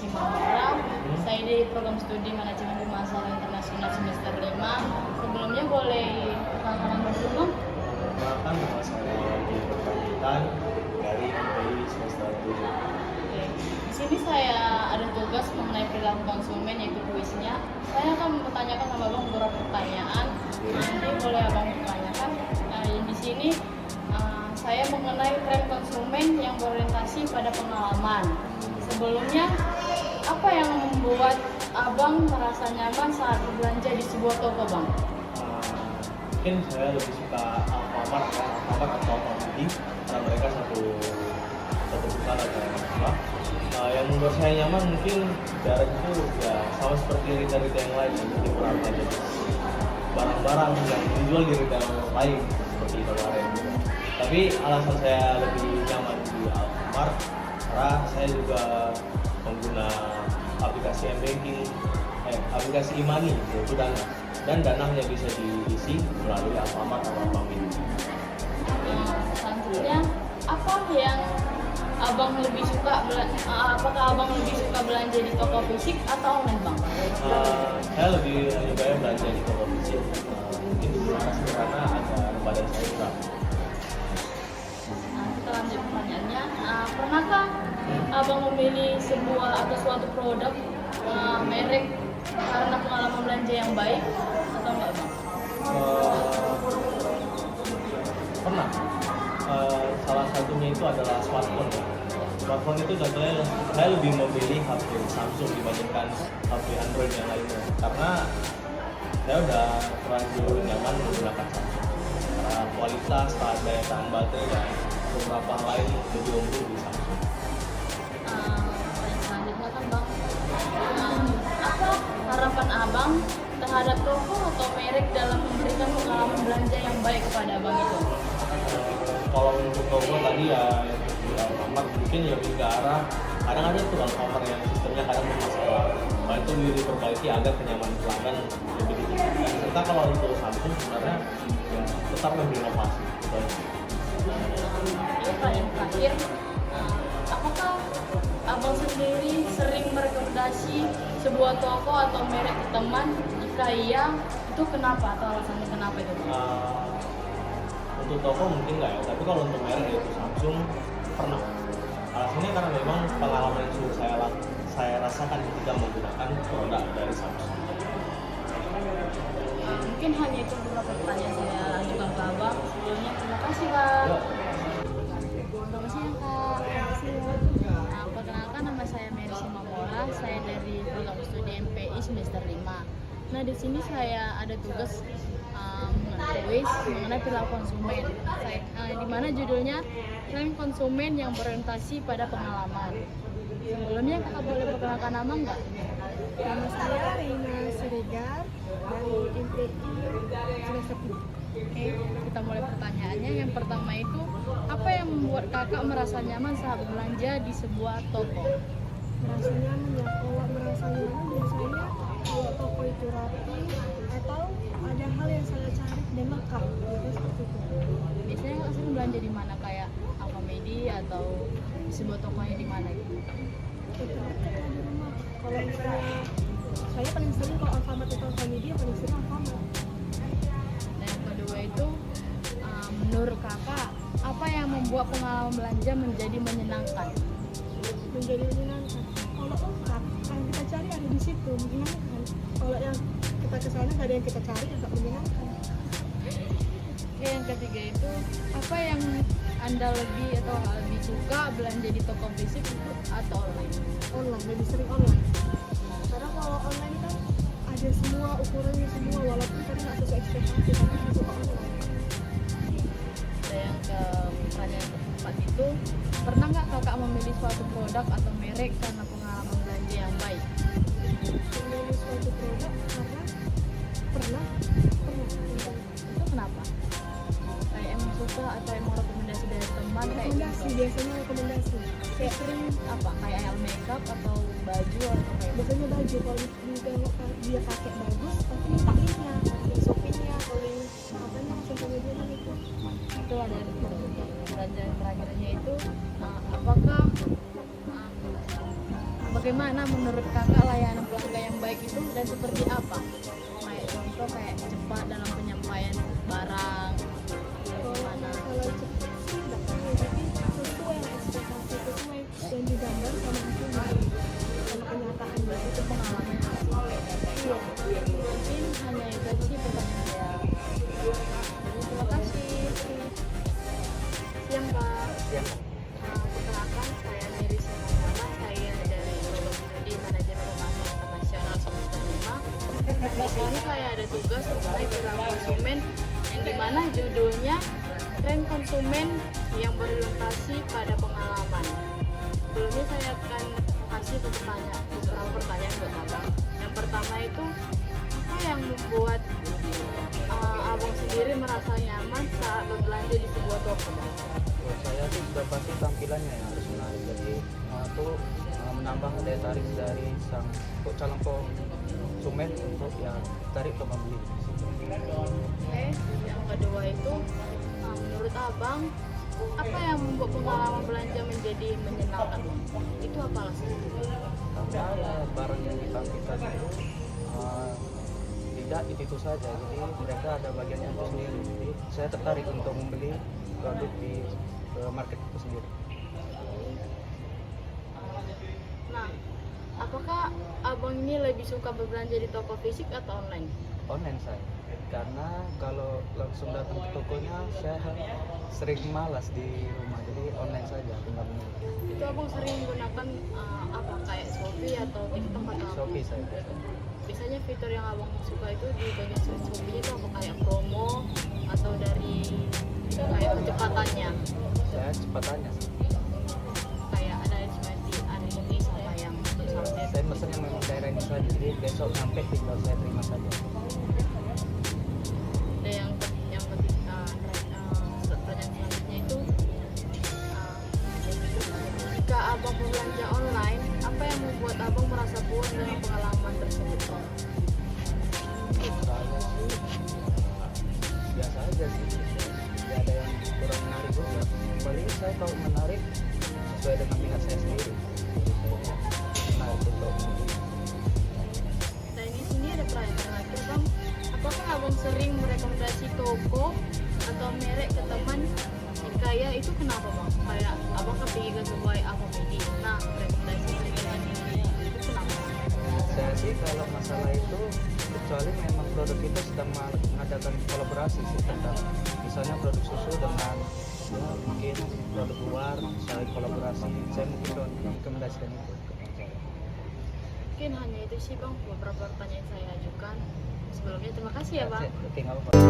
Mercy Mamora. Saya di program studi manajemen pemasaran internasional semester 5. Sebelumnya boleh perkenalkan nama dulu? Perkenalkan, nama saya di Pertanian dari MPI semester 7. Oke. Di sini saya ada tugas mengenai perilaku konsumen yaitu kuisnya. Saya akan bertanyakan sama Abang beberapa pertanyaan. Nanti boleh Abang bertanyakan. Nah, di sini saya mengenai tren konsumen yang berorientasi pada pengalaman. Sebelumnya, apa yang membuat Abang merasa nyaman saat berbelanja di sebuah toko, Bang? Mungkin saya lebih suka Alfamart atau Alfamidi karena mereka satu perusahaan atau apa. Yang membuat saya nyaman mungkin jarak itu ya sama seperti retail-retail yang lain, seperti peralatan barang-barang yang dijual di retail lain seperti kemarin. Tapi alasan saya lebih nyaman di Alfamart karena saya juga pengguna aplikasi m-banking, aplikasi e-money yaitu Dana, dan dananya bisa diisi melalui Alfamart atau Alfamidi. Selanjutnya, apa yang Abang lebih suka apakah Abang lebih suka belanja di toko fisik atau online, Bang? Saya lebih menyukai belanja di toko fisik. Mungkin karena ada badan saya kurang. Kita lanjut pertanyaannya. Pernahkah Abang memilih sebuah atau suatu produk merek karena pengalaman belanja yang baik atau enggak, Bang? Pernah. Salah satunya itu adalah smartphone. Smartphone itu contohnya saya lebih memilih HP Samsung dibandingkan HP Android yang lainnya karena saya udah terlanjur nyaman menggunakan Samsung. Karena kualitas, daya tahan baterai dan beberapa hal lain lebih unggul di Samsung. Pertanyaan selanjutnya kan, Bang, apa harapan Abang terhadap toko atau merek dalam memberikan pengalaman belanja yang baik kepada Abang itu? Kalau untuk toko tadi ya di Alfamart mungkin lebih ke arah kadang ada tuh Alfamart yang sistemnya kadang bermasalah. Nah itu diperbaiki agar kenyamanan pelanggan lebih ditingkatkan. Serta kalau untuk Samsung sebenarnya ya tetap berinovasi. Yang terakhir, apakah Abang sendiri sering merekomendasi sebuah toko atau merek ke teman? Jika iya, itu kenapa atau alasannya kenapa itu? Untuk toko mungkin nggak ya, tapi kalau untuk merek yaitu Samsung pernah. Alasannya karena memang pengalaman yang sudah saya rasakan ketika menggunakan produk dari Samsung. Mungkin hanya itu beberapa pertanyaan saya lanjutkan ke Abang. Sebelumnya terima kasih, Bang. Selamat siang, Kak. Perkenalkan, nama saya Mercy Mamora. Saya dari program studi MPI semester 5. Nah, di sini saya ada tugas mengenai perilaku konsumen. Di mana judulnya tren konsumen yang berorientasi pada pengalaman. Sebelumnya Kakak boleh perkenalkan nama nggak? Nama saya Reina Siregar dari MPI semester 7. Oke, kita mulai pertanyaannya. Yang pertama itu, apa yang membuat Kakak merasa nyaman saat belanja di sebuah toko? Merasa nyaman ya, kalau merasa nyaman biasanya kalau toko itu rapi atau ada hal yang saya cari dan lengkap gitu, seperti itu. Biasanya Kakak sering belanja di mana, kayak Alfamidi atau di sebuah tokonya di mana gitu? Terdekat di rumah. Kalau misalnya saya paling sering kalau Alfamart atau Alfamidi yang paling sering Alfamart. Dan yang kedua itu, menurut Kakak, apa yang membuat pengalaman belanja menjadi menyenangkan? Menjadi menyenangkan. Kalau lengkap, yang kita cari ada di situ, menyenangkan. Kalau yang kita kesana nggak ada yang kita cari, agak menyenangkan. Oke, yang ketiga itu, apa yang Anda lebih suka belanja di toko fisik itu atau online? Online, lebih sering online. Karena kalau online kan ada semua ukurannya semua, walaupun tadi nggak sesuai ekspektasi, tapi saya suka online. Dan yang pertanyaan keempat itu, pernah nggak Kakak memilih suatu produk atau merek karena pengalaman belanja yang baik? Memilih suatu produk karena pernah. Itu kenapa? Kayak emang suka atau emang rekomendasi dari teman kayak Rekomendasi, gitu? biasanya rekomendasi. Kayak sering apa? Kayak makeup atau baju atau kayak Biasanya baju, kalau dia pakai bagus, tapi minta linknya, link Shopee-nya, atau link apanya, sosial media itu. itu ada pertanyaan terakhirnya itu, apakah bagaimana menurut kakak layanan pelanggan yang baik itu dan seperti apa? Kayak contoh kayak cepat dalam penyampaian barang. Bagaimana? Kalau cepat sih nggak tahu, tapi sesuai yang ekspektasi, sesuai yang digambar sama hasilnya, sama kenyataannya. Itu pengalaman sih. Iya. Mungkin hanya itu aja sih pertanyaan saya. Jadi, terima kasih. Siang Kak. Yang Perkenalkan, saya Mary Simanjana, saya dari Program Studi Manajemen Pemasaran Internasional semester 5. Di sini saya ada tugas mengenai perilaku konsumen yang dimana judulnya tren konsumen yang berorientasi pada pengalaman. Sebelumnya saya akan kasih beberapa pertanyaan buat abang. Yang pertama itu, apa yang membuat abang sendiri merasa nyaman saat berbelanja di sebuah toko? buat saya sih sudah pasti tampilannya yang harus menarik. Jadi itu menambah daya tarik dari sang calon konsumen untuk yang tarik ke membeli. Oke, yang kedua itu menurut abang apa yang membuat pengalaman belanja menjadi menyenangkan? Itu apa alasannya? Karena ya, barang yang ditampilkan itu tidak itu saja. Jadi mereka ada bagiannya itu sendiri. Jadi saya tertarik untuk membeli produk di market itu sendiri. Nah, apakah abang ini lebih suka berbelanja di toko fisik atau online? Online saya, karena kalau langsung datang ke tokonya saya sering malas di rumah, jadi online saja tinggal beli. Itu abang sering menggunakan apa kayak Shopee atau TikTok atau apa? Shopee saya. Biasanya fitur yang abang suka itu di bagian Shopee itu apa kayak promo atau dari kayak kecepatannya? Saya cepatannya sih. Kayak ada ini sama yang sampai. Saya pesannya memang daerah ini saja, jadi besok sampai tinggal saya terima saja. Ada yang ketiga pertanyaan selanjutnya itu jika abang berbelanja online, apa yang membuat abang merasa puas dengan pengalaman tersebut? Saya sih biasa aja sih, tidak ada yang kurang menarik juga. Paling saya kalau menarik sesuai dengan minat saya sendiri. Menarik untuk Nah, di sini ada pertanyaan terakhir bang, apakah abang sering merekomendasi toko atau merek ke teman? Jika ya, itu kenapa bang? Kayak abang kepingin ke sebuah apa pilih? Nah, rekomendasi dengan ini itu kenapa? saya sih kalau masalah itu, kecuali memang produk itu sedang mengadakan kolaborasi sih, tentang misalnya produk susu dengan ya, mungkin produk luar saling kolaborasi, saya mungkin rekomendasikan itu ke teman saya. Mungkin hanya itu sih bang beberapa pertanyaan yang saya ajukan. Sebelumnya terima kasih ya bang. Oke, nggak apa-apa.